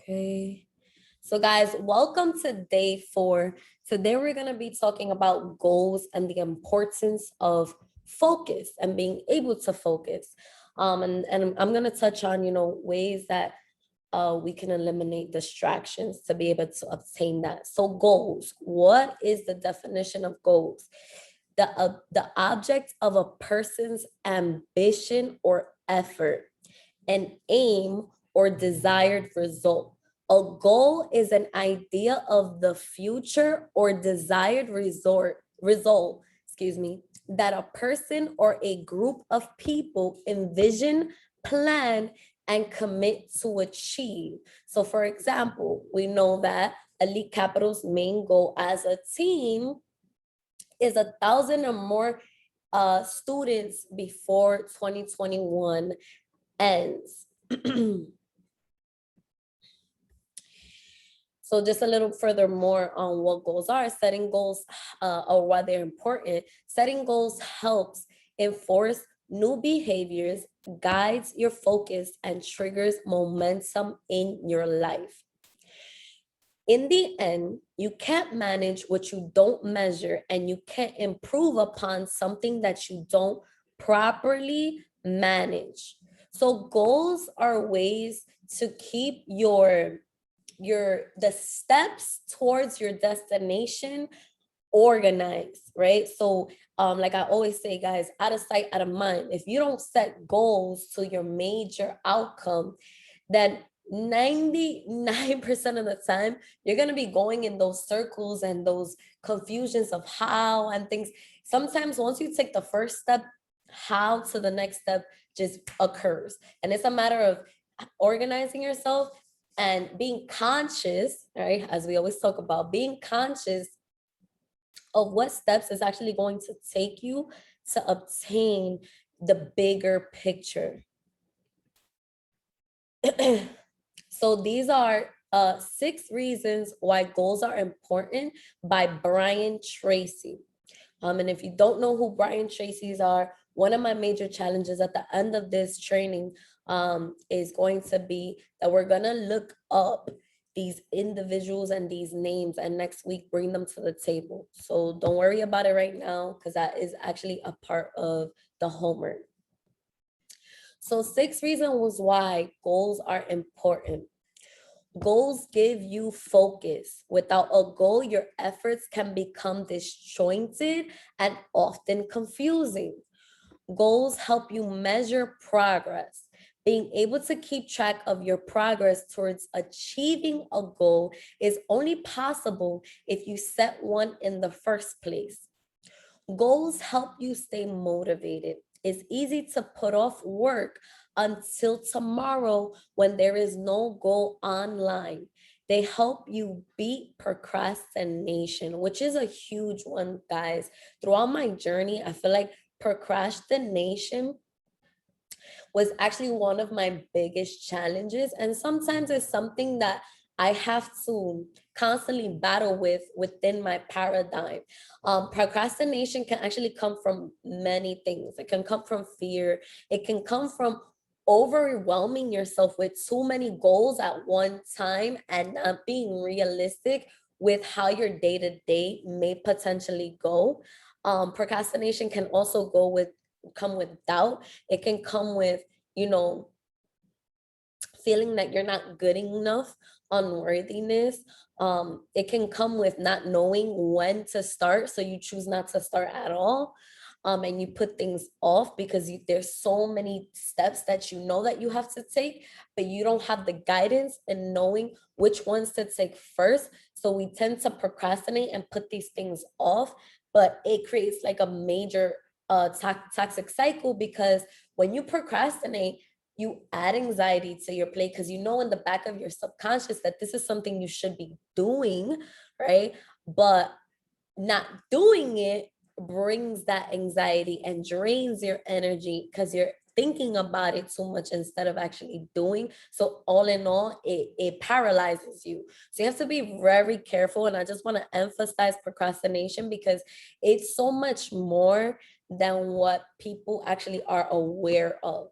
Okay. So guys, welcome to day 4. Today we're going to be talking about goals and the importance of focus and being able to focus. And I'm going to touch on, ways that we can eliminate distractions to be able to obtain that. So goals, what is the definition of goals? The object of a person's ambition or effort, an aim or desired result. A goal is an idea of the future or desired result, that a person or a group of people envision, plan, and commit to achieve. So for example, we know that Elite Capital's main goal as a team is 1,000 or more students before 2021 ends. So just a little further more on what goals are. Setting goals or why they're important. Setting goals helps enforce new behaviors, guides your focus, and triggers momentum in your life. In the end, you can't manage what you don't measure, and you can't improve upon something that you don't properly manage. So goals are ways to keep the steps towards your destination organized, right? So like I always say, guys, out of sight, out of mind. If you don't set goals to your major outcome, then 99% of the time you're going to be going in those circles and those confusions of how and things. Sometimes once you take the first step, how to the next step just occurs, and it's a matter of organizing yourself and being conscious, right? As we always talk about, being conscious of what steps is actually going to take you to obtain the bigger picture. So these are 6 reasons why goals are important by Brian Tracy. And if you don't know who Brian Tracy's are, one of my major challenges at the end of this training is going to be that we're going to look up these individuals and these names, and next week bring them to the table. So don't worry about it right now, because that is actually a part of the homework. So 6 reasons why goals are important. Goals give you focus. Without a goal, your efforts can become disjointed and often confusing. Goals help you measure progress. Being able to keep track of your progress towards achieving a goal is only possible if you set one in the first place. Goals help you stay motivated. It's easy to put off work until tomorrow when there is no goal online. They help you beat procrastination, which is a huge one, guys. Throughout my journey, I feel like procrastination was actually one of my biggest challenges. And sometimes it's something that I have to constantly battle with within my paradigm. Procrastination can actually come from many things. It can come from fear. It can come from overwhelming yourself with too many goals at one time and not being realistic with how your day-to-day may potentially go. Procrastination can also come with doubt. It can come with, feeling that you're not good enough, unworthiness. It can come with not knowing when to start, so you choose not to start at all. And you put things off because there's so many steps that you know that you have to take, but you don't have the guidance in knowing which ones to take first. So we tend to procrastinate and put these things off, but it creates like a major toxic cycle, because when you procrastinate, you add anxiety to your plate, because you know in the back of your subconscious that this is something you should be doing, right? But not doing it brings that anxiety and drains your energy because you're thinking about it too much instead of actually doing. So all in all, it paralyzes you. So you have to be very careful. And I just want to emphasize procrastination because it's so much more than what people actually are aware of.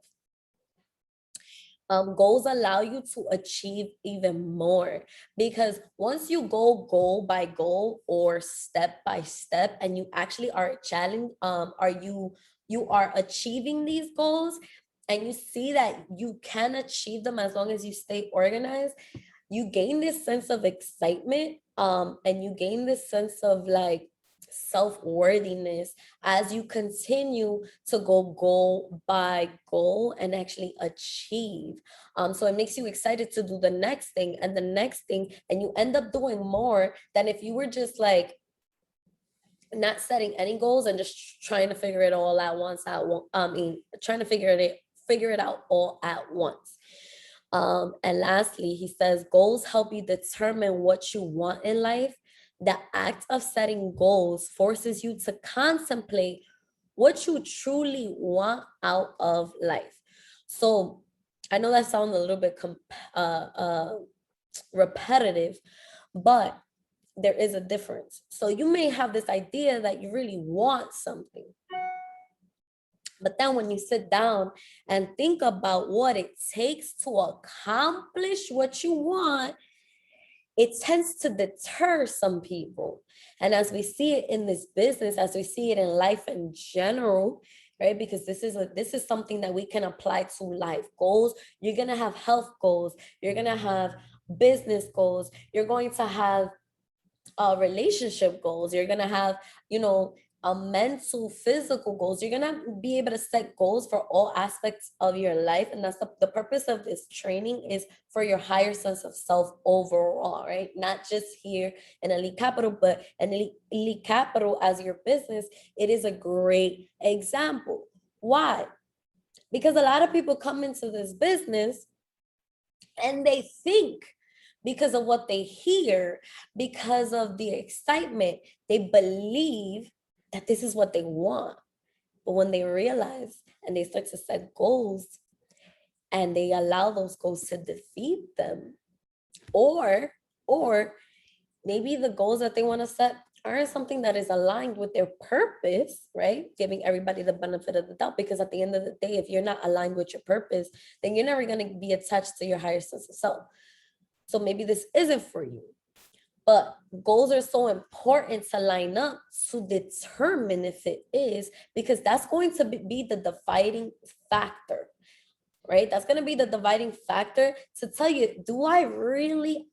Goals allow you to achieve even more, because once you go goal by goal or step by step, and you actually are challenged, you are achieving these goals, and you see that you can achieve them as long as you stay organized, you gain this sense of excitement, and you gain this sense of like self-worthiness as you continue to go goal by goal and actually achieve. So it makes you excited to do the next thing and the next thing, and you end up doing more than if you were just like not setting any goals and just trying to figure it all at once. Trying to figure it out all at once. And lastly, he says goals help you determine what you want in life. The act of setting goals forces you to contemplate what you truly want out of life. So I know that sounds a little bit repetitive, but there is a difference. So you may have this idea that you really want something, but then when you sit down and think about what it takes to accomplish what you want, it tends to deter some people. And as we see it in this business, as we see it in life in general, right? Because this is something that we can apply to life goals. You're gonna have health goals. You're gonna have business goals. You're going to have relationship goals. You're gonna have, a mental, physical goals. You're gonna be able to set goals for all aspects of your life, and that's the purpose of this training, is for your higher sense of self overall, right? Not just here in Elite Capital, but in Elite Capital as your business. It is a great example. Why? Because a lot of people come into this business and they think, because of what they hear, because of the excitement, they believe that this is what they want. But when they realize and they start to set goals and they allow those goals to defeat them, or maybe the goals that they want to set aren't something that is aligned with their purpose, right? Giving everybody the benefit of the doubt, because at the end of the day, if you're not aligned with your purpose, then you're never going to be attached to your higher sense of self. So maybe this isn't for you. But goals are so important to line up to determine if it is, because that's going to be the dividing factor, right? That's going to be the dividing factor to tell you,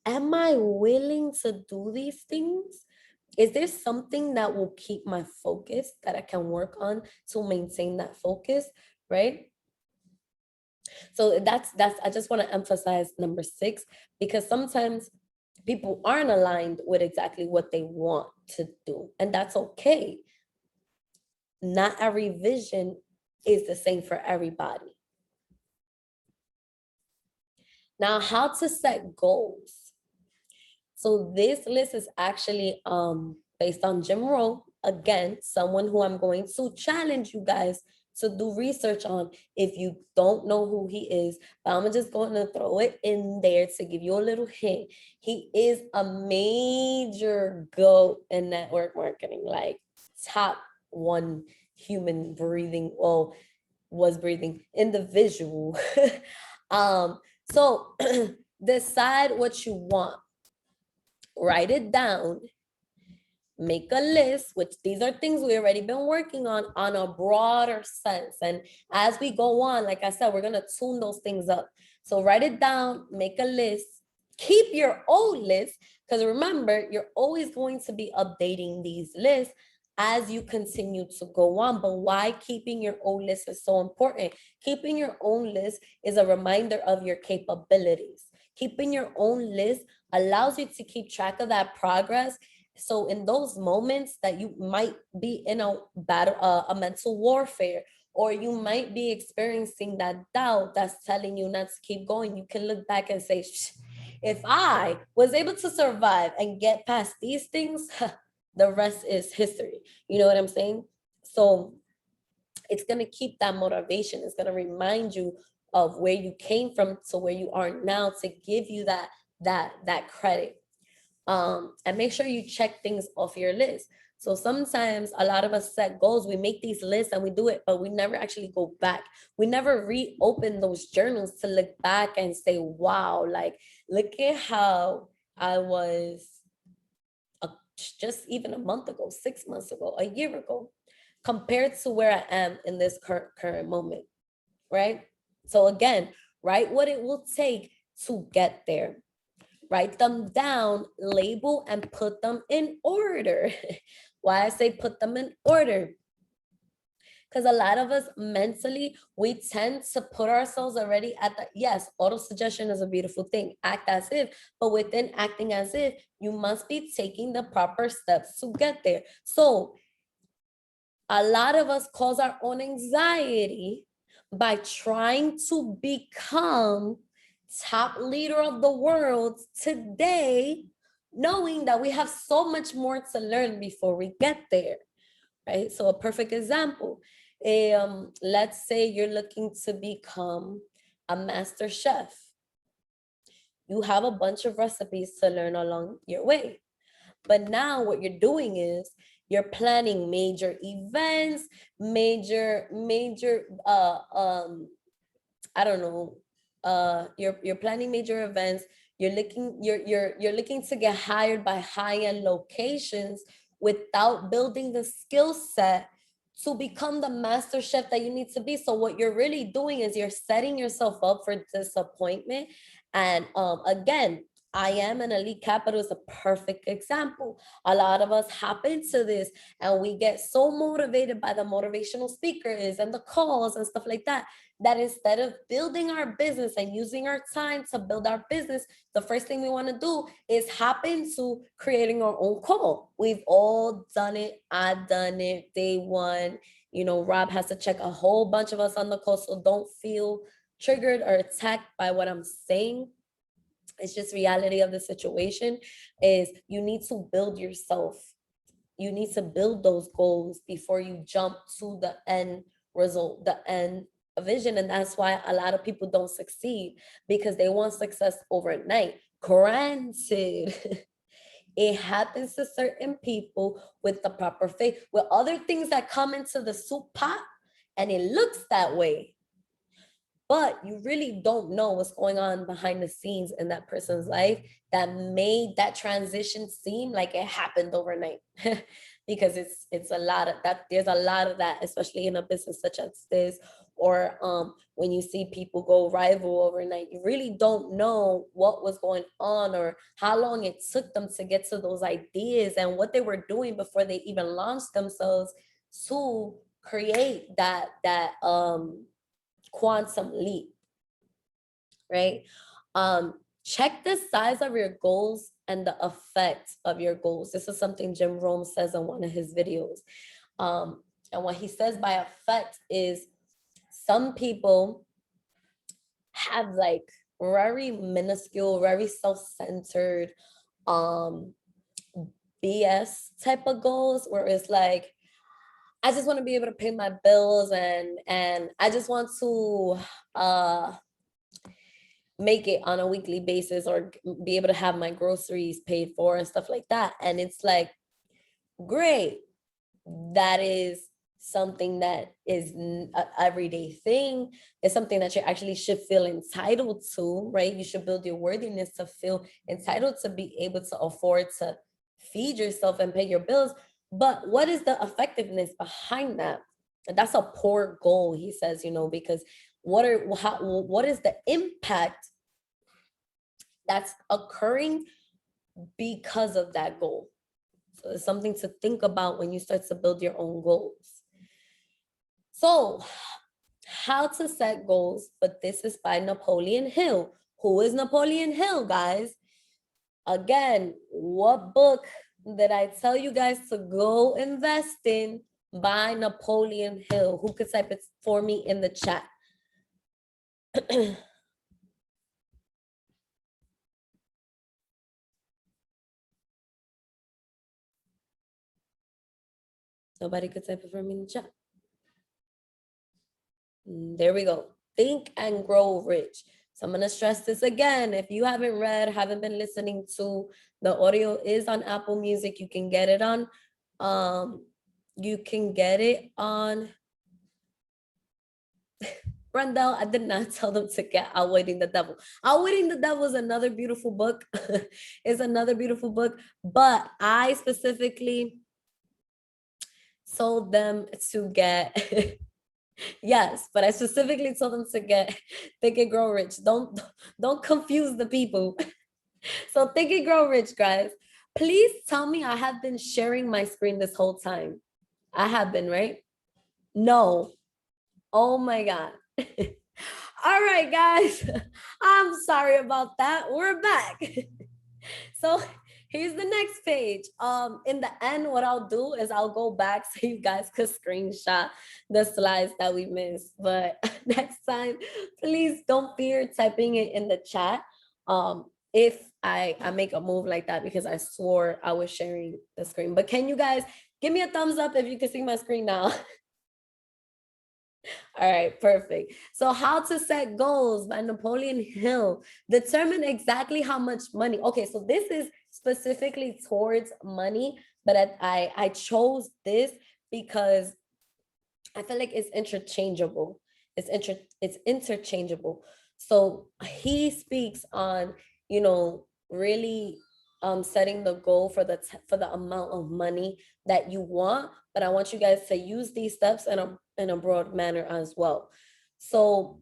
am I willing to do these things? Is there something that will keep my focus that I can work on to maintain that focus, right? So that's I just want to emphasize number 6, because sometimes people aren't aligned with exactly what they want to do, and that's okay. Not every vision is the same for everybody. Now, how to set goals. So this list is actually based on Jim Rohn, again, someone who I'm going to challenge you guys to do research on if you don't know who he is. But I'm just going to throw it in there to give you a little hint. He is a major GOAT in network marketing, like top one human breathing, was breathing individual. So decide what you want. Write it down. Make a list, which these are things we already been working on a broader sense. And as we go on, like I said, we're going to tune those things up. So write it down, make a list, keep your old list, because remember, you're always going to be updating these lists as you continue to go on. But why keeping your own list is so important? Keeping your own list is a reminder of your capabilities. Keeping your own list allows you to keep track of that progress. So in those moments that you might be in a battle, a mental warfare, or you might be experiencing that doubt that's telling you not to keep going, you can look back and say, if I was able to survive and get past these things, the rest is history. You know what I'm saying? So it's going to keep that motivation. It's going to remind you of where you came from to where you are now, to give you that credit. And make sure you check things off your list. So sometimes a lot of us set goals, we make these lists and we do it, but we never actually go back. We never reopen those journals to look back and say, wow, like, look at how I was just even a month ago, 6 months ago, a year ago, compared to where I am in this current moment, right? So again, write what it will take to get there. Write them down, label, and put them in order. Why I say put them in order? Because a lot of us mentally, we tend to put ourselves already at the, yes, auto-suggestion is a beautiful thing. Act as if, but within acting as if, you must be taking the proper steps to get there. So a lot of us cause our own anxiety by trying to become top leader of the world today, knowing that we have so much more to learn before we get there, right? So a perfect example, let's say you're looking to become a master chef. You have a bunch of recipes to learn along your way. But now what you're doing is you're planning major events, major, I don't know, you're planning major events. You're looking to get hired by high-end locations without building the skill set to become the master chef that you need to be. So what you're really doing is you're setting yourself up for disappointment. And again, I am an elite capital is a perfect example. A lot of us hop into this and we get so motivated by the motivational speakers and the calls and stuff like that, that instead of building our business and using our time to build our business, the first thing we want to do is hop into creating our own call. We've all done it. I've done it. Day one, you know, Rob has to check a whole bunch of us on the call. So don't feel triggered or attacked by what I'm saying. It's just reality of the situation is you need to build yourself. You need to build those goals before you jump to the end result, the end vision. And that's why a lot of people don't succeed, because they want success overnight. Granted, it happens to certain people with the proper faith, with other things that come into the soup pot and it looks that way, but you really don't know what's going on behind the scenes in that person's life that made that transition seem like it happened overnight. Because it's a lot of that. There's a lot of that, especially in a business such as this, or when you see people go rival overnight, you really don't know what was going on or how long it took them to get to those ideas and what they were doing before they even launched themselves to create that quantum leap, right? Check the size of your goals and the effect of your goals. This is something Jim Rohn says in one of his videos. And what he says by effect is some people have like very minuscule, very self-centered, BS type of goals, where it's like, I just want to be able to pay my bills and I just want to make it on a weekly basis or be able to have my groceries paid for and stuff like that. And it's like, great. That is something that is an everyday thing. It's something that you actually should feel entitled to, right? You should build your worthiness to feel entitled to be able to afford to feed yourself and pay your bills. But what is the effectiveness behind that? And that's a poor goal, he says, you know, because what is the impact that's occurring because of that goal? So it's something to think about when you start to build your own goals. So how to set goals, but this is by Napoleon Hill. Who is Napoleon Hill, guys? Again, what book did I tell you guys to go invest in? By Napoleon Hill. Who could type it for me in the chat? Nobody could type it for me in the chat. There we go. Think and Grow Rich. So I'm going to stress this again. If you haven't read, haven't been listening to, the audio is on Apple Music. You can get it on You can get it on Brendel. I did not tell them to get Outwitting the Devil. Outwitting the Devil is another beautiful book. It's another beautiful book, but I specifically told them to get yes, but I specifically told them to get Think and Grow Rich. Don't confuse the people. So Think and Grow Rich, guys. Please tell me I have been sharing my screen this whole time. I have been, right? No. Oh my God. All right, guys. I'm sorry about that. We're back. So here's the next page. In the end, what I'll do is I'll go back so you guys could screenshot the slides that we missed. But next time, please don't fear typing it in the chat. If I make a move like that, because I swore I was sharing the screen. But can you guys give me a thumbs up if you can see my screen now? All right, perfect. So How to Set Goals by Napoleon Hill. Determine exactly how much money. Okay, so this is specifically towards money, but I chose this because I feel like it's interchangeable. It's interchangeable. So he speaks on, really setting the goal for the amount of money that you want, but I want you guys to use these steps in a broad manner as well. So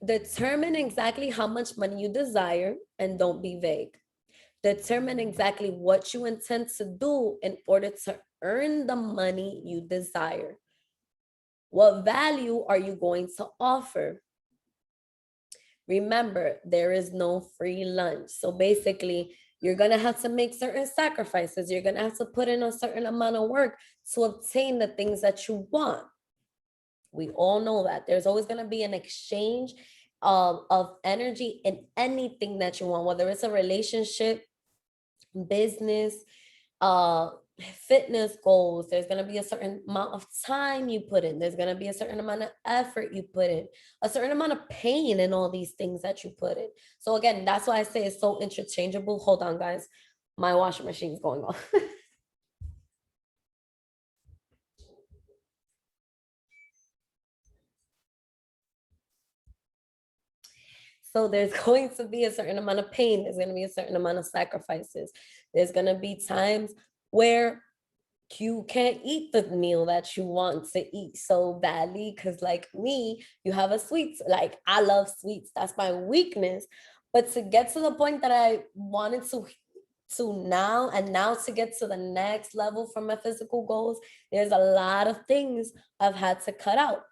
determine exactly how much money you desire and don't be vague. Determine exactly what you intend to do in order to earn the money you desire. What value are you going to offer? Remember, there is no free lunch. So basically, you're going to have to make certain sacrifices. You're going to have to put in a certain amount of work to obtain the things that you want. We all know that. There's always going to be an exchange of energy in anything that you want, whether it's a relationship, business, fitness goals. There's going to be a certain amount of time you put in. There's going to be a certain amount of effort you put in, a certain amount of pain in all these things that you put in. So again, that's why I say it's so interchangeable. Hold on, guys. My washing machine is going off. So there's going to be a certain amount of pain. There's going to be a certain amount of sacrifices. There's going to be times where you can't eat the meal that you want to eat so badly, because like me, you have a sweet, like I love sweets, that's my weakness. But to get to the point that I wanted to now, and now to get to the next level for my physical goals, there's a lot of things I've had to cut out.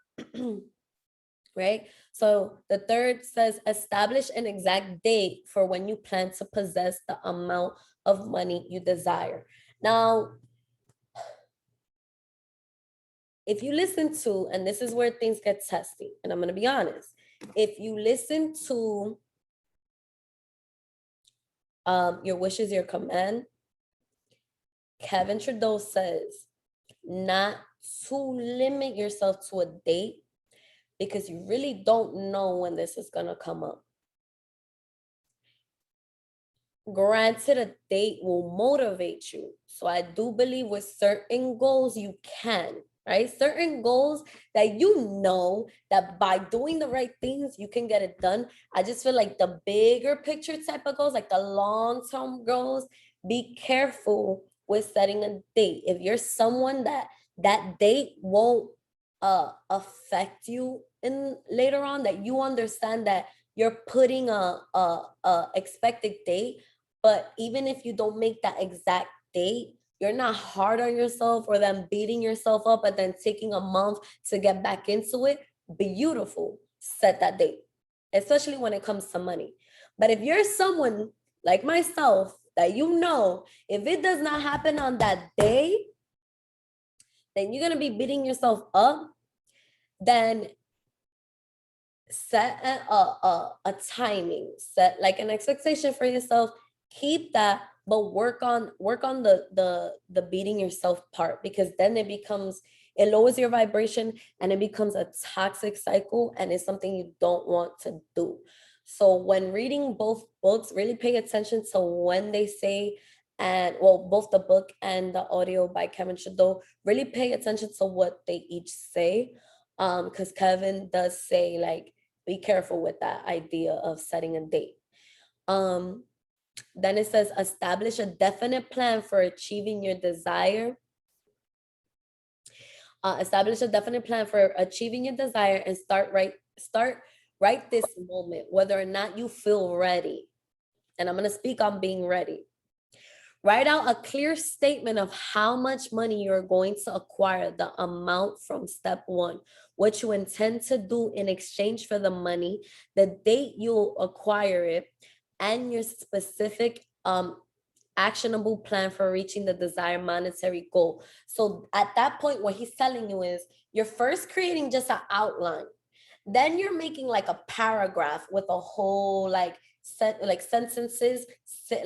Right? So the third says establish an exact date for when you plan to possess the amount of money you desire. Now, if you listen to, and this is where things get testy, and I'm going to be honest, if you listen to Your Wish is Your Command, Kevin Trudeau says not to limit yourself to a date because you really don't know when this is going to come up. Granted, a date will motivate you. So I do believe with certain goals, you can, right? Certain goals that you know that by doing the right things, you can get it done. I just feel like the bigger picture type of goals, like the long-term goals, be careful with setting a date. If you're someone that date won't affect you in later on, that you understand that you're putting a expected date, but even if you don't make that exact date, you're not hard on yourself or then beating yourself up and then taking a month to get back into it. Beautiful. Set that date, especially when it comes to money. But if you're someone like myself that if it does not happen on that day, then you're going to be beating yourself up. Then set a timing, set like an expectation for yourself, keep that, but work on the beating yourself part, because then it lowers your vibration and it becomes a toxic cycle, and it's something you don't want to do. So when reading both books, really pay attention to when they say And well, both the book and the audio by Kevin Shadow, really pay attention to what they each say. Because Kevin does say, like, be careful with that idea of setting a date. Then it says, establish a definite plan for achieving your desire. Establish a definite plan for achieving your desire and start right this moment, whether or not you feel ready. And I'm going to speak on being ready. Write out a clear statement of how much money you're going to acquire, the amount from step one, what you intend to do in exchange for the money, the date you'll acquire it, and your specific actionable plan for reaching the desired monetary goal. So at that point, what he's telling you is you're first creating just an outline. Then you're making like a paragraph with a whole like sentences,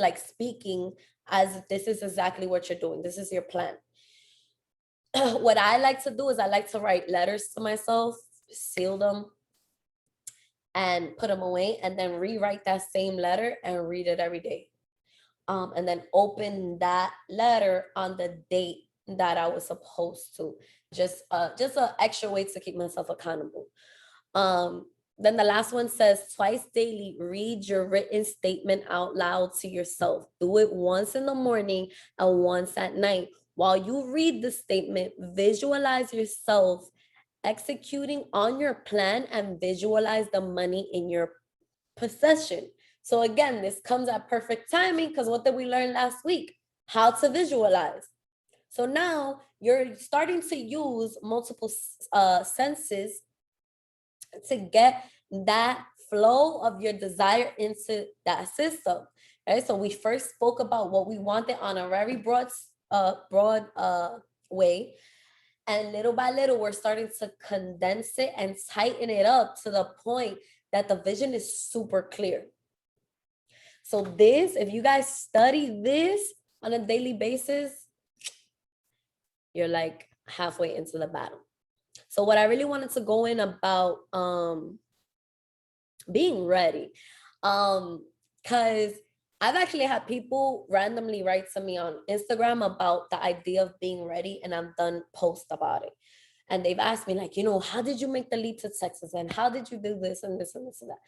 like speaking as this is exactly what you're doing. This is your plan. What I like to do is I like to write letters to myself, seal them, and put them away, and then rewrite that same letter and read it every day. And then open that letter on the date that I was supposed to. Just an extra way to keep myself accountable. Then the last one says, twice daily, read your written statement out loud to yourself. Do it once in the morning and once at night. While you read the statement, visualize yourself executing on your plan and visualize the money in your possession. So again, this comes at perfect timing because what did we learn last week? How to visualize. So now you're starting to use multiple senses to get that flow of your desire into that system, right? So we first spoke about what we wanted on a very broad way. And little by little, we're starting to condense it and tighten it up to the point that the vision is super clear. So this, if you guys study this on a daily basis, you're like halfway into the battle. So what I really wanted to go in about being ready, because I've actually had people randomly write to me on Instagram about the idea of being ready, and I've done posts about it. And they've asked me, like, how did you make the leap to Texas? And how did you do this and this and this and that?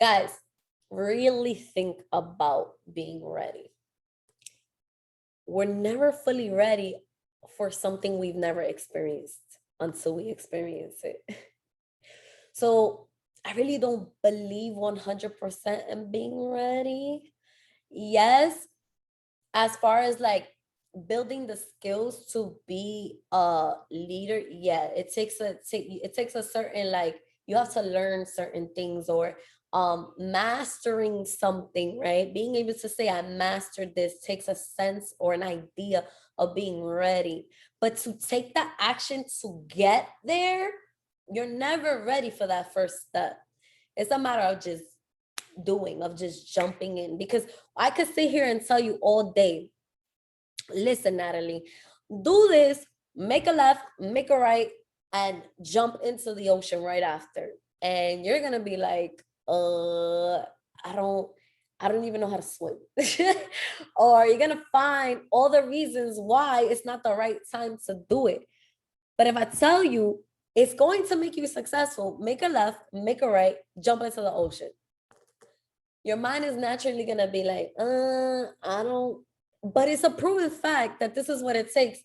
Guys, really think about being ready. We're never fully ready for something we've never experienced until we experience it. So I really don't believe 100% in being ready. Yes, as far as like building the skills to be a leader, yeah, it takes a certain, like, you have to learn certain things, or mastering something, right? Being able to say I mastered this takes a sense or an idea of being ready. But to take the action to get there, you're never ready for that first step. It's a matter of just doing, of just jumping in. Because I could sit here and tell you all day, listen, Natalie, do this, make a left, make a right, and jump into the ocean right after. And you're gonna be like, I don't even know how to swim. Or you're gonna find all the reasons why it's not the right time to do it. But if I tell you it's going to make you successful, make a left, make a right, jump into the ocean. Your mind is naturally gonna be like, I don't, but it's a proven fact that this is what it takes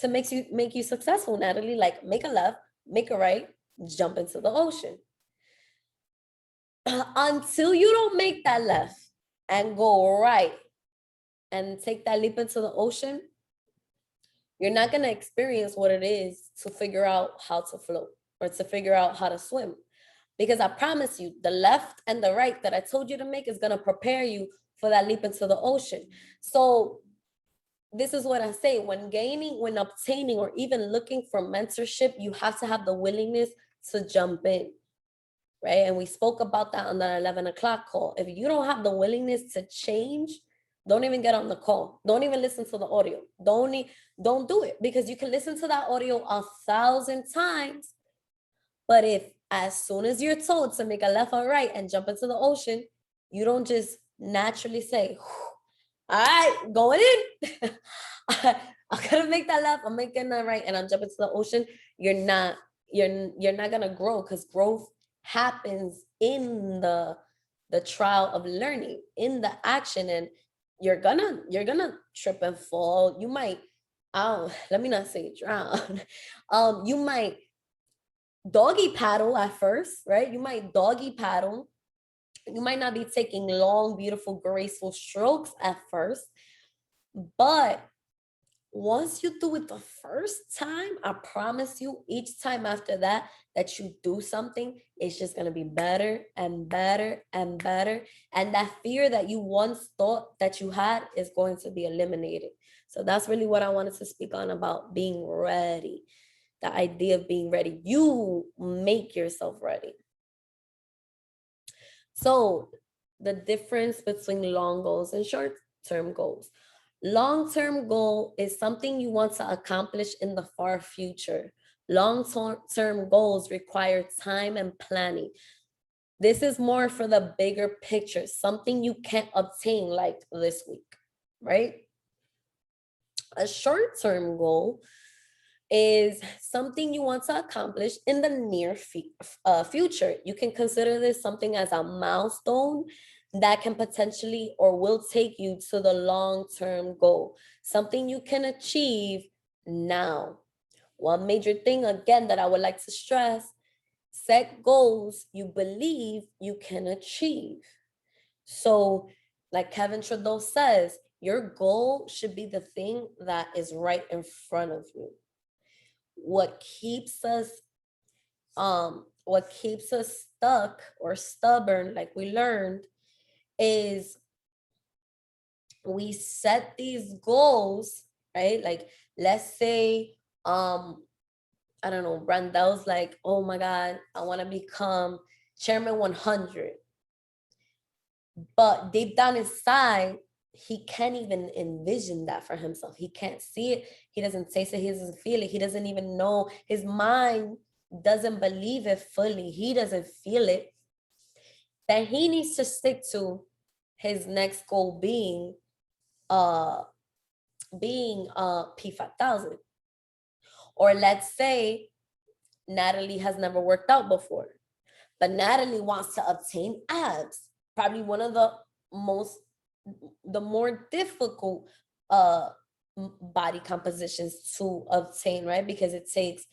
to make you successful, Natalie. Like, make a left, make a right, jump into the ocean. Until you don't make that left and go right and take that leap into the ocean, you're not going to experience what it is to figure out how to float or to figure out how to swim. Because I promise you, the left and the right that I told you to make is going to prepare you for that leap into the ocean. So this is what I say, when obtaining, or even looking for mentorship, you have to have the willingness to jump in, right? And we spoke about that on the 11 o'clock call. If you don't have the willingness to change, don't even get on the call. Don't even listen to the audio. Don't do it, because you can listen to that audio 1,000 times. But if as soon as you're told to make a left or right and jump into the ocean, you don't just naturally say, All right, going in. I'm gonna make that left. I'm making that right, and I'm jumping to the ocean. You're not gonna grow, because growth happens in the trial of learning, in the action, and you're gonna trip and fall. You might, let me not say drown. You might doggy paddle at first, right? You might doggy paddle. You might not be taking long, beautiful, graceful strokes at first, but once you do it the first time, I promise you, each time after that, that you do something, it's just going to be better and better and better. And that fear that you once thought that you had is going to be eliminated. So that's really what I wanted to speak on about being ready. The idea of being ready. You make yourself ready. So the difference between long goals and short-term goals. Long-term goal is something you want to accomplish in the far future. Long-term goals require time and planning. This is more for the bigger picture, something you can't obtain like this week, right? A short-term goal is something you want to accomplish in the near future. You can consider this something as a milestone that can potentially or will take you to the long-term goal, something you can achieve now. One major thing, again, that I would like to stress: set goals you believe you can achieve. So, like Kevin Trudeau says, your goal should be the thing that is right in front of you. What keeps us stuck or stubborn, like we learned, is we set these goals, right? Like, let's say I don't know, Brandel's like, oh my God, I want to become chairman 100, but deep down inside he can't even envision that for himself. He can't see it. He doesn't taste it. He doesn't feel it. He doesn't even know. His mind doesn't believe it fully. He doesn't feel it. Then he needs to stick to his next goal being P5000. Or let's say Natalie has never worked out before, but Natalie wants to obtain abs. Probably one of the more difficult body compositions to obtain, right? Because it takes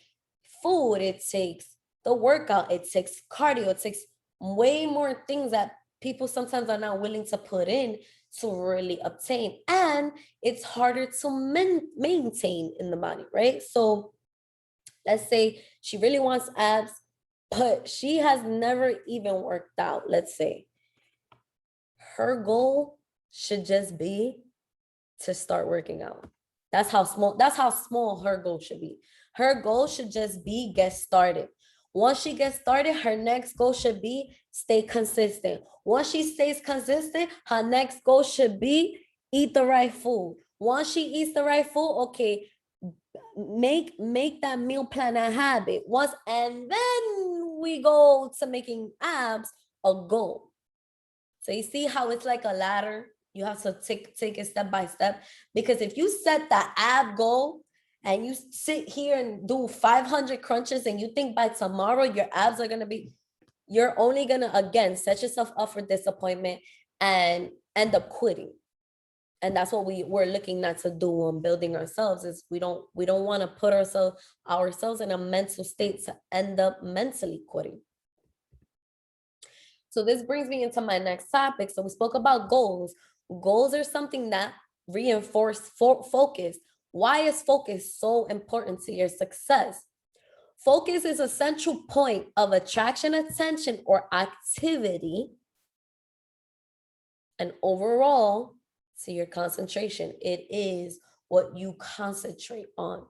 food, it takes the workout, it takes cardio, it takes way more things that people sometimes are not willing to put in to really obtain, and it's harder to maintain in the body, right? So let's say she really wants abs, but she has never even worked out. Let's say her goal should just be to start working out. That's how small her goal should be. Her goal should just be get started. Once she gets started, her next goal should be stay consistent. Once she stays consistent, her next goal should be eat the right food. Once she eats the right food, okay, make that meal plan a habit. And then we go to making abs a goal. So you see how it's like a ladder. You have to take it step by step, because if you set the ab goal and you sit here and do 500 crunches and you think by tomorrow your abs are going to be, you're only going to, again, set yourself up for disappointment and end up quitting. And that's what we're looking not to do on building ourselves, is we don't want to put ourselves in a mental state to end up mentally quitting. So this brings me into my next topic. So we spoke about goals. Goals are something that reinforce focus. Why is focus so important to your success? Focus is a central point of attraction, attention, or activity, and overall to your concentration. It is what you concentrate on.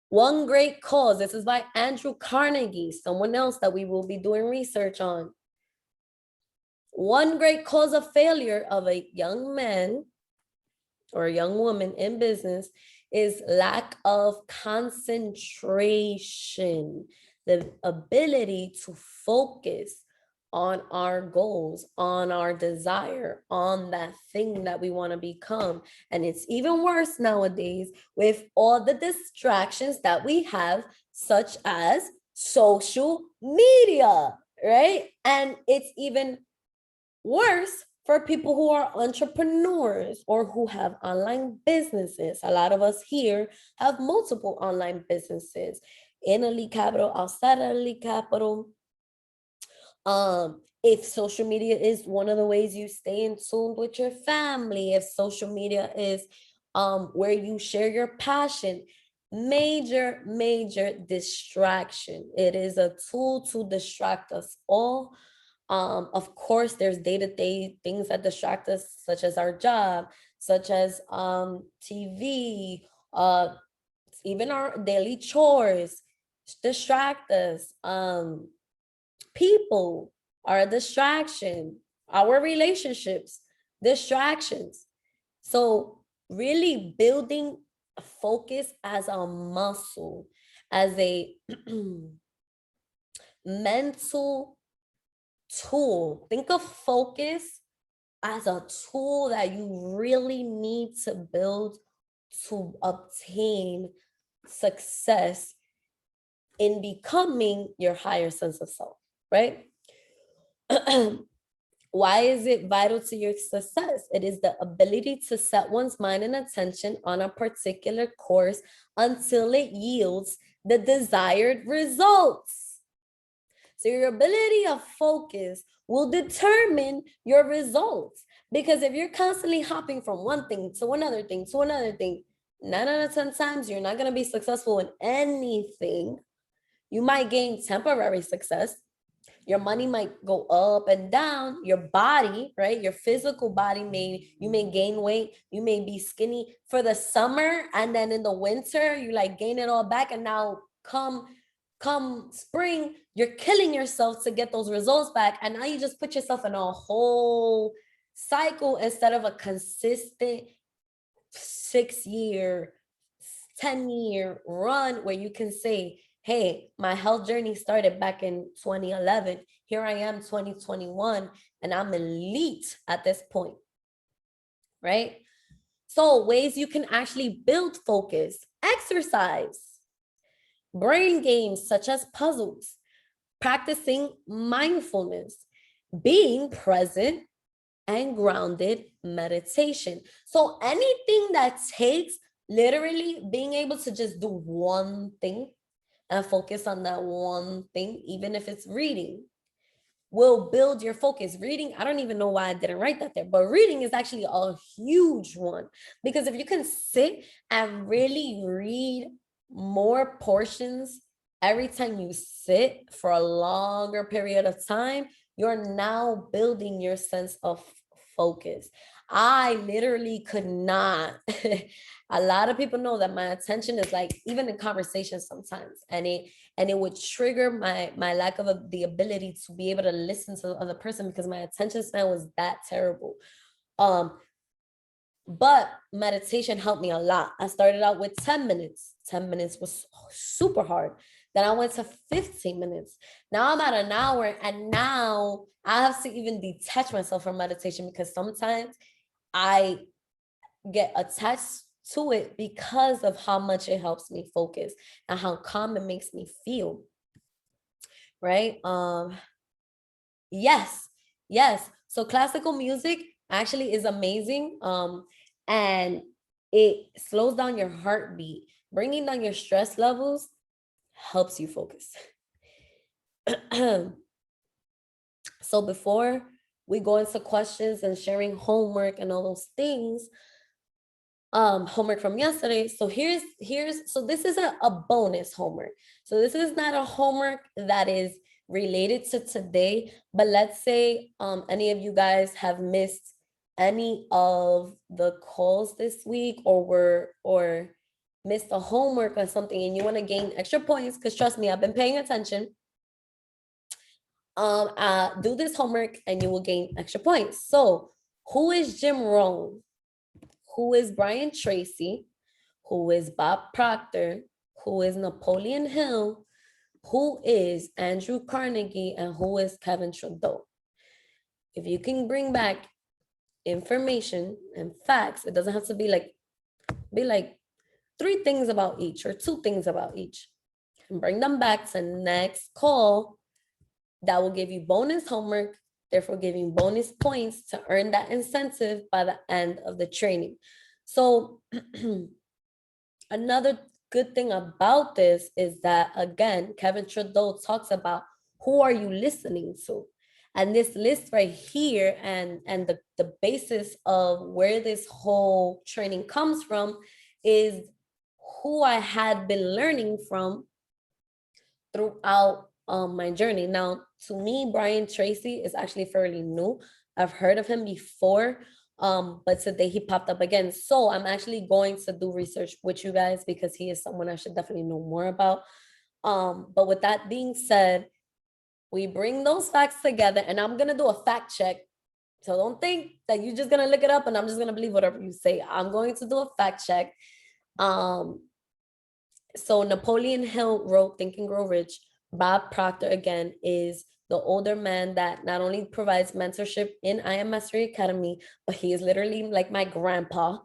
One great cause, this is by Andrew Carnegie, someone else that we will be doing research on. One great cause of failure of a young man or a young woman in business is lack of concentration, the ability to focus on our goals, on our desire, on that thing that we want to become. And it's even worse nowadays with all the distractions that we have, such as social media, right? And it's even worse for people who are entrepreneurs or who have online businesses. A lot of us here have multiple online businesses in elite capital, outside of elite capital. If social media is one of the ways you stay in tune with your family, if social media is where you share your passion, major distraction. It is a tool to distract us all. Of course, there's day-to-day things that distract us, such as our job, such as TV, even our daily chores distract us. People are a distraction, our relationships, distractions. So really building a focus as a muscle, as a mental tool. Think of focus as a tool that you really need to build to obtain success in becoming your higher sense of self, right? Why is it vital to your success? It is the ability to set one's mind and attention on a particular course until it yields the desired results. So your ability of focus will determine your results. Because if you're constantly hopping from one thing to another thing to another thing, 9 out of 10 times you're not going to be successful in anything. You might gain temporary success. Your money might go up and down. Your body, right? Your physical body you may gain weight. You may be skinny for the summer, and then in the winter you like gain it all back. And now come spring, you're killing yourself to get those results back. And now you just put yourself in a whole cycle instead of a consistent 6-year, 10-year run where you can say, hey, my health journey started back in 2011. Here I am, 2021, and I'm elite at this point, right? So ways you can actually build focus: exercise, brain games such as puzzles, practicing mindfulness, being present, and grounded meditation. So anything that takes literally being able to just do one thing and focus on that one thing, even if it's reading, will build your focus. Reading, I don't even know why I didn't write that there, but reading is actually a huge one, because if you can sit and really read more portions every time you sit for a longer period of time, you're now building your sense of focus. I literally could not. A lot of people know that my attention is like, even in conversations sometimes, and it would trigger my lack of the ability to be able to listen to the other person because my attention span was that terrible. But meditation helped me a lot. I started out with 10 minutes. 10 minutes was super hard. Then I went to 15 minutes. Now I'm at an hour, and now I have to even detach myself from meditation because sometimes I get attached to it because of how much it helps me focus and how calm it makes me feel. Right? Yes. So classical music actually is amazing. And it slows down your heartbeat. Bringing down your stress levels helps you focus. So before we go into questions and sharing homework and all those things, homework from yesterday. So so this is a bonus homework. So this is not a homework that is related to today, but let's say any of you guys have missed any of the calls this week, or missed a homework or something, and you want to gain extra points, because trust me, I've been paying attention. Do this homework and you will gain extra points. So who is Jim Rohn? Who is Brian Tracy? Who is Bob Proctor? Who is Napoleon Hill? who is Andrew Carnegie and who is Kevin Trudeau. If you can bring back information and facts, it doesn't have to be like 3 things about each or 2 things about each, and bring them back to next call. That will give you bonus homework, therefore giving bonus points to earn that incentive by the end of the training. So another good thing about this is that, again, Kevin Trudeau talks about who are you listening to? And this list right here and the basis of where this whole training comes from is who I had been learning from throughout my journey. Now, to me, Brian Tracy is actually fairly new. I've heard of him before, but today he popped up again. So I'm actually going to do research with you guys because he is someone I should definitely know more about. But with that being said, we bring those facts together, and I'm gonna do a fact check. So don't think that you're just gonna look it up and I'm just gonna believe whatever you say. I'm going to do a fact check. So Napoleon Hill wrote Think and Grow Rich. Bob Proctor, again, is the older man that not only provides mentorship in I Am Mastery Academy, but he is literally like my grandpa.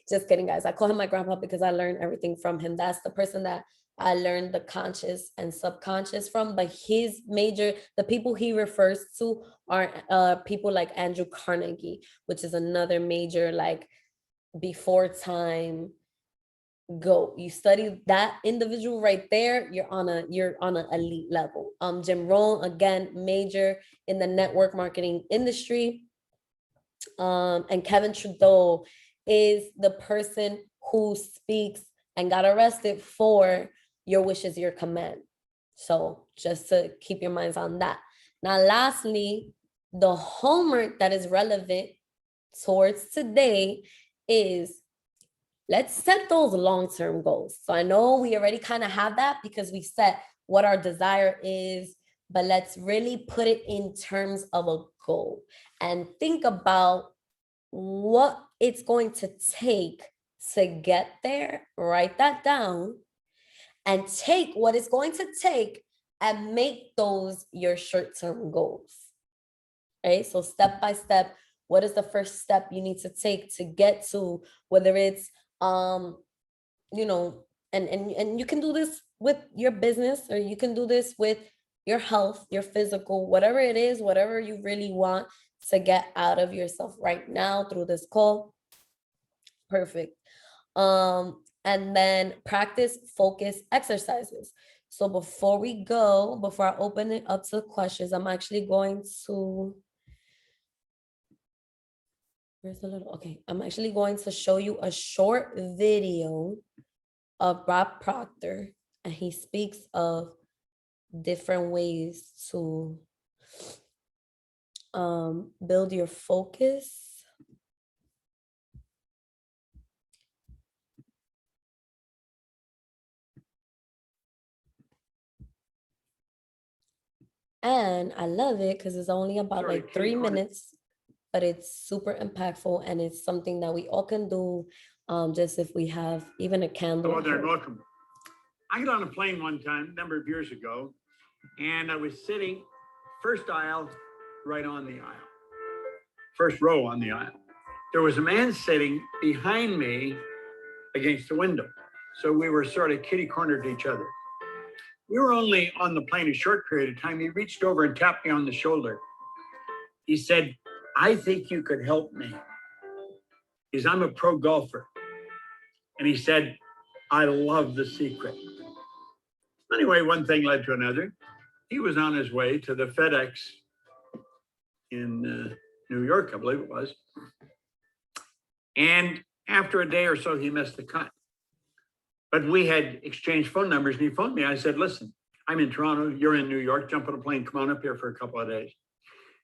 Just kidding, guys. I call him my grandpa because I learned everything from him. That's the person that I learned the conscious and subconscious from. But the people he refers to are people like Andrew Carnegie, which is another major, like, before time go. You study that individual right there, you're on an elite level. Jim Rohn, again, major in the network marketing industry. And Kevin Trudeau is the person who speaks and got arrested for your wish is your command. So just to keep your minds on that. Now, lastly, the homework that is relevant towards today is, let's set those long-term goals. So I know we already kind of have that because we set what our desire is, but let's really put it in terms of a goal and think about what it's going to take to get there. Write that down and take what it's going to take and make those your short-term goals. Right? So step by step, what is the first step you need to take to get to, whether it's you know, and you can do this with your business, or you can do this with your health, your physical, whatever it is, whatever you really want to get out of yourself right now through this call. Perfect. And then practice focus exercises. So before I open it up to questions, I'm actually going to, I'm actually going to show you a short video of Bob Proctor, and he speaks of different ways to build your focus. And I love it because it's only about 3 minutes, but it's super impactful, and it's something that we all can do, just if we have even a candle. Hello there, welcome. I got on a plane one time, a number of years ago, and I was sitting first aisle, right on the aisle, first row on the aisle. There was a man sitting behind me against the window. So we were sort of kitty cornered to each other. We were only on the plane a short period of time. He reached over and tapped me on the shoulder. He said, "I think you could help me, because I'm a pro golfer." And he said, "I love The Secret." Anyway, one thing led to another. He was on his way to the FedEx in New York, I believe it was. And after a day or so, he missed the cut. But we had exchanged phone numbers, and he phoned me. I said, "Listen, I'm in Toronto, you're in New York, jump on a plane, come on up here for a couple of days."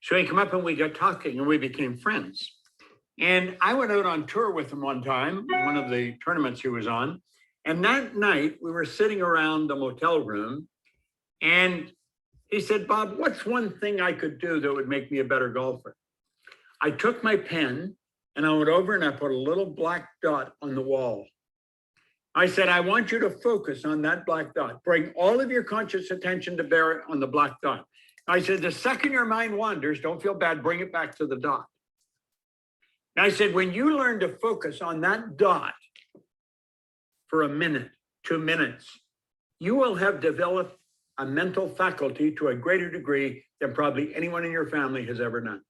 So he came up and we got talking, and we became friends. And I went out on tour with him one time, one of the tournaments he was on. And that night we were sitting around the motel room, and he said, "Bob, what's one thing I could do that would make me a better golfer?" I took my pen and I went over and I put a little black dot on the wall. I said, I want you to focus on that black dot. Bring all of your conscious attention to bear on the black dot. I said, the second your mind wanders, don't feel bad, bring it back to the dot. And I said, when you learn to focus on that dot for a minute, 2 minutes, you will have developed a mental faculty to a greater degree than probably anyone in your family has ever done.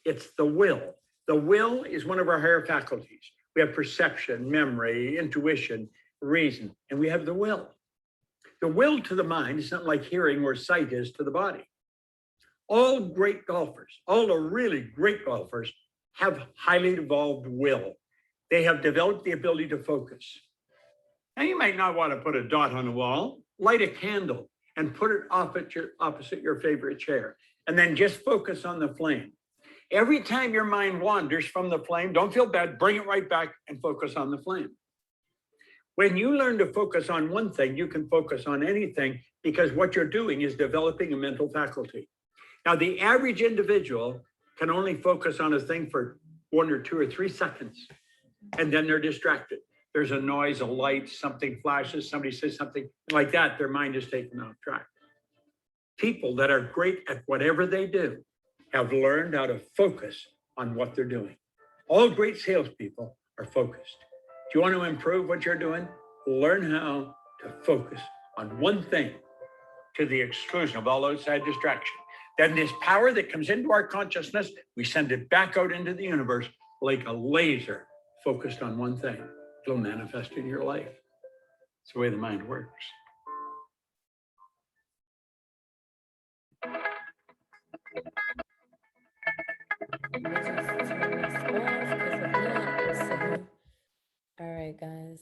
It's the will. The will is one of our higher faculties. We have perception, memory, intuition, reason, and we have the will. The will to the mind is not like hearing or sight is to the body. All great golfers, all the really great golfers have highly evolved will. They have developed the ability to focus. Now, you might not want to put a dot on the wall, light a candle and put it opposite your favorite chair, and then just focus on the flame. Every time your mind wanders from the flame, don't feel bad, bring it right back and focus on the flame. When you learn to focus on one thing, you can focus on anything because what you're doing is developing a mental faculty. Now, the average individual can only focus on a thing for 1 or 2 or 3 seconds, and then they're distracted. There's a noise, a light, something flashes, somebody says something like that, their mind is taken off track. People that are great at whatever they do have learned how to focus on what they're doing. All great salespeople are focused. Do you want to improve what you're doing? Learn how to focus on one thing to the exclusion of all outside distraction. Then this power that comes into our consciousness, we send it back out into the universe like a laser focused on one thing. It'll manifest in your life. It's the way the mind works. All right, guys.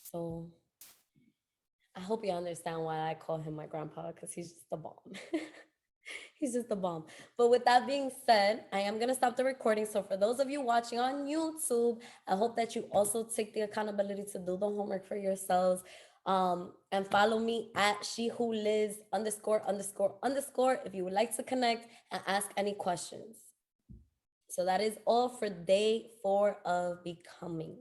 So I hope you understand why I call him my grandpa, because he's just the bomb. He's just the bomb. But with that being said, I am going to stop the recording. So for those of you watching on YouTube, I hope that you also take the accountability to do the homework for yourselves. And follow me at shewholives ___ if you would like to connect and ask any questions. So that is all for day 4 of becoming.